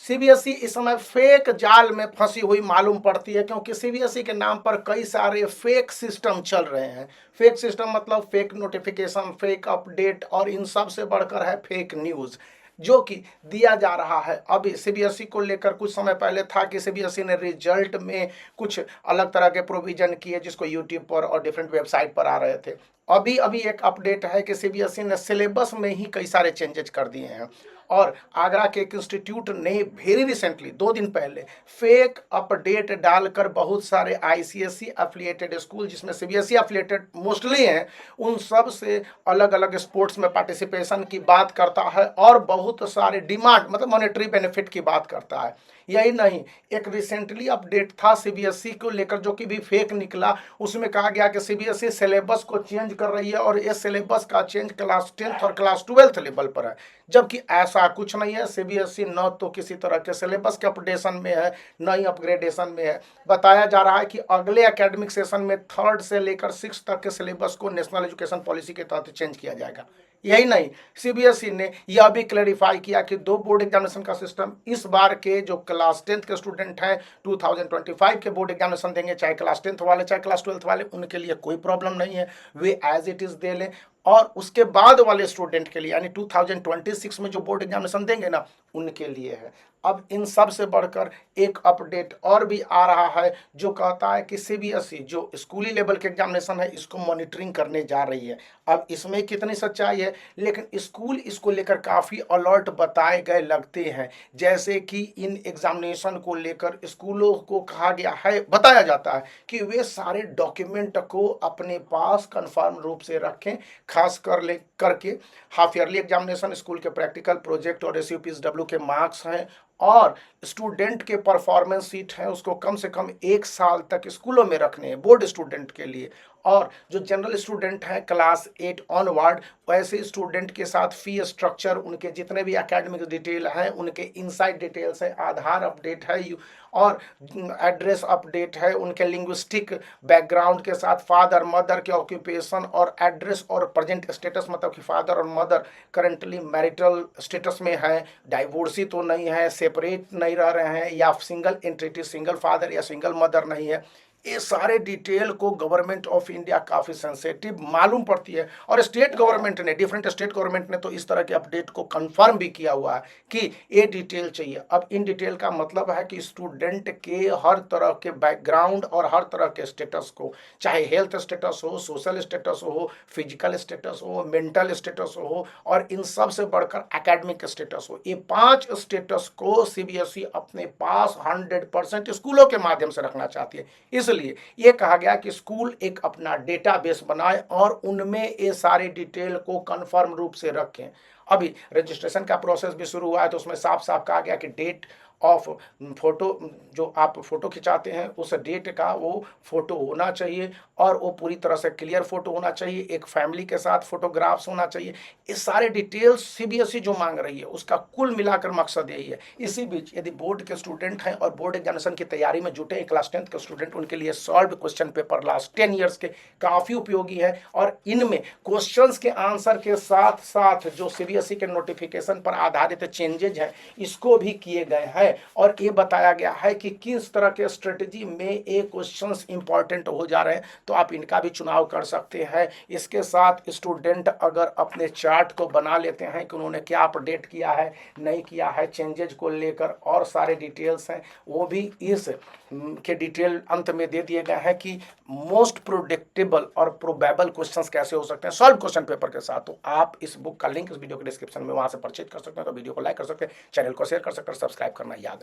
CBSE इस समय fake जाल में फंसी हुई मालूम पड़ती है, क्योंकि सीबीएसई के नाम पर कई सारे फेक सिस्टम चल रहे हैं। फेक सिस्टम मतलब फेक नोटिफिकेशन, फेक अपडेट, और इन सब से बढ़कर है फेक न्यूज़ जो कि दिया जा रहा है। अभी सीबीएसई को लेकर कुछ समय पहले था कि सीबीएसई ने रिजल्ट में कुछ अलग तरह के प्रोविजन किए, जिसको यूट्यूब पर और डिफरेंट वेबसाइट पर आ रहे थे। अभी अभी एक अपडेट है कि सीबीएसई ने सिलेबस में ही कई सारे चेंजेस कर दिए हैं, और आगरा के एक इंस्टीट्यूट ने वेरी रिसेंटली 2 दिन पहले फेक अपडेट डालकर बहुत सारे आईसीएसई एफिलिएटेड स्कूल, जिसमें सीबीएसई एफिलिएटेड मोस्टली हैं, उन सब से अलग अलग स्पोर्ट्स में पार्टिसिपेशन की बात करता है, और बहुत सारे डिमांड मतलब मॉनेटरी बेनिफिट की बात करता है। यही नहीं, एक रिसेंटली अपडेट था सीबीएसई को लेकर जो कि भी फेक निकला। उसमें कहा गया कि सीबीएसई सिलेबस को चेंज कर रही है, और ये सिलेबस का चेंज क्लास 10th और क्लास 12th लेवल पर है, जबकि ऐसा कुछ नहीं है। सीबीएसई न तो किसी तरह के सिलेबस के अपडेशन में है, न ही अपग्रेडेशन में है। बताया जा रहा है कि अगले एकेडमिक सेशन में 3rd से लेकर 6th तक के सिलेबस को नेशनल एजुकेशन पॉलिसी के तहत चेंज किया जाएगा। यही नहीं, सीबीएसई ने यह भी क्लैरिफाई किया कि 2 बोर्ड एग्जामिनेशन का सिस्टम इस बार के जो क्लास 10th के स्टूडेंट हैं 2025 के बोर्ड एग्जामिनेशन देंगे, चाहे क्लास 10th वाले चाहे क्लास 12th वाले, उनके लिए कोई प्रॉब्लम नहीं है, वे एज इट इज दे लें। और उसके बाद वाले स्टूडेंट के लिए यानी 2026 में जो बोर्ड एग्जामिनेशन देंगे ना, उनके लिए है। अब इन सब से बढ़कर एक अपडेट और भी आ रहा है जो कहता है कि सीबीएसई जो स्कूली लेवल के एग्जामिनेशन है इसको मॉनिटरिंग करने जा रही है। अब इसमें कितनी सच्चाई है, लेकिन स्कूल इसको लेकर काफ़ी अलर्ट बताए गए लगते हैं। जैसे कि इन एग्जामिनेशन को लेकर स्कूलों को कहा गया है, बताया जाता है कि वे सारे डॉक्यूमेंट को अपने पास कंफर्म रूप से रखें, खास कर ले करके हाफ ईयरली एग्जामिनेशन, स्कूल के प्रैक्टिकल प्रोजेक्ट और एसयूपीएसडब्ल्यू के मार्क्स हैं, और स्टूडेंट के परफॉर्मेंस सीट है उसको कम से कम 1 साल तक स्कूलों में रखने हैं बोर्ड स्टूडेंट के लिए। और जो जनरल स्टूडेंट हैं क्लास 8 ऑनवर्ड, वैसे स्टूडेंट के साथ फी स्ट्रक्चर, उनके जितने भी एकेडमिक डिटेल हैं, उनके इनसाइड डिटेल्स है, आधार अपडेट है, और एड्रेस अपडेट है, उनके लिंग्विस्टिक बैकग्राउंड के साथ फादर मदर के ऑक्यूपेशन और एड्रेस और प्रेजेंट स्टेटस, मतलब कि फादर और मदर करंटली मैरिटल स्टेटस में है, डाइवोर्सी तो नहीं है, सेपरेट नहीं रह रहे हैं, या सिंगल एंटिटी, सिंगल फादर या सिंगल मदर नहीं है। ये सारे डिटेल को गवर्नमेंट ऑफ इंडिया काफ़ी सेंसेटिव मालूम पड़ती है, और स्टेट गवर्नमेंट ने, डिफरेंट स्टेट गवर्नमेंट ने तो इस तरह के अपडेट को कंफर्म भी किया हुआ है कि ये डिटेल चाहिए। अब इन डिटेल का मतलब है कि स्टूडेंट के हर तरह के बैकग्राउंड और हर तरह के स्टेटस को, चाहे हेल्थ स्टेटस हो, सोशल स्टेटस हो, फिजिकल स्टेटस हो, मेंटल स्टेटस हो, और इन सब से बढ़कर एकेडमिक स्टेटस हो, ये 5 स्टेटस को सीबीएसई अपने पास 100% स्कूलों के माध्यम से रखना चाहती है। इसलिए ये कहा गया कि स्कूल एक अपना डेटाबेस बनाए और उनमें ये सारे डिटेल को कंफर्म रूप से रखें। अभी रजिस्ट्रेशन का प्रोसेस भी शुरू हुआ है, तो उसमें साफ साफ कहा गया कि डेट ऑफ फोटो, जो आप फोटो खिंचाते हैं उस डेट का वो फोटो होना चाहिए, और वो पूरी तरह से क्लियर फोटो होना चाहिए, एक फैमिली के साथ फोटोग्राफ्स होना चाहिए। ये सारे डिटेल्स सीबीएसई जो मांग रही है उसका कुल मिलाकर मकसद यही है। इसी बीच यदि बोर्ड के स्टूडेंट हैं और बोर्ड एग्जामिनेशन की तैयारी में जुटे हैं क्लास 10th के स्टूडेंट, उनके लिए solve question paper last 10 years के काफ़ी उपयोगी है, और इनमें क्वेश्चंस के आंसर के साथ साथ जो सीबीएसई के नोटिफिकेशन पर आधारित चेंजेज हैं इसको भी किए गए हैं, और ये बताया गया है कि किस तरह के स्ट्रेटजी में ये क्वेश्चंस इंपॉर्टेंट हो जा रहे हैं, तो आप इनका भी चुनाव कर सकते हैं। इसके साथ स्टूडेंट अगर अपने चार्ट को बना लेते हैं कि उन्होंने क्या अपडेट किया है, नहीं किया है, चेंजेज को लेकर और सारे डिटेल्स हैं, वो भी इस के डिटेल अंत में दे दिए गए हैं कि मोस्ट प्रोडिक्टेबल और प्रोबेबल क्वेश्चंस कैसे हो सकते हैं सॉल्व क्वेश्चन पेपर के साथ। तो आप इस बुक का लिंक इस वीडियो के डिस्क्रिप्शन में वहां से परचेज कर सकते हैं, तो वीडियो को लाइक कर सकते हैं, चैनल को शेयर कर सकते हैं, सब्सक्राइब करना याद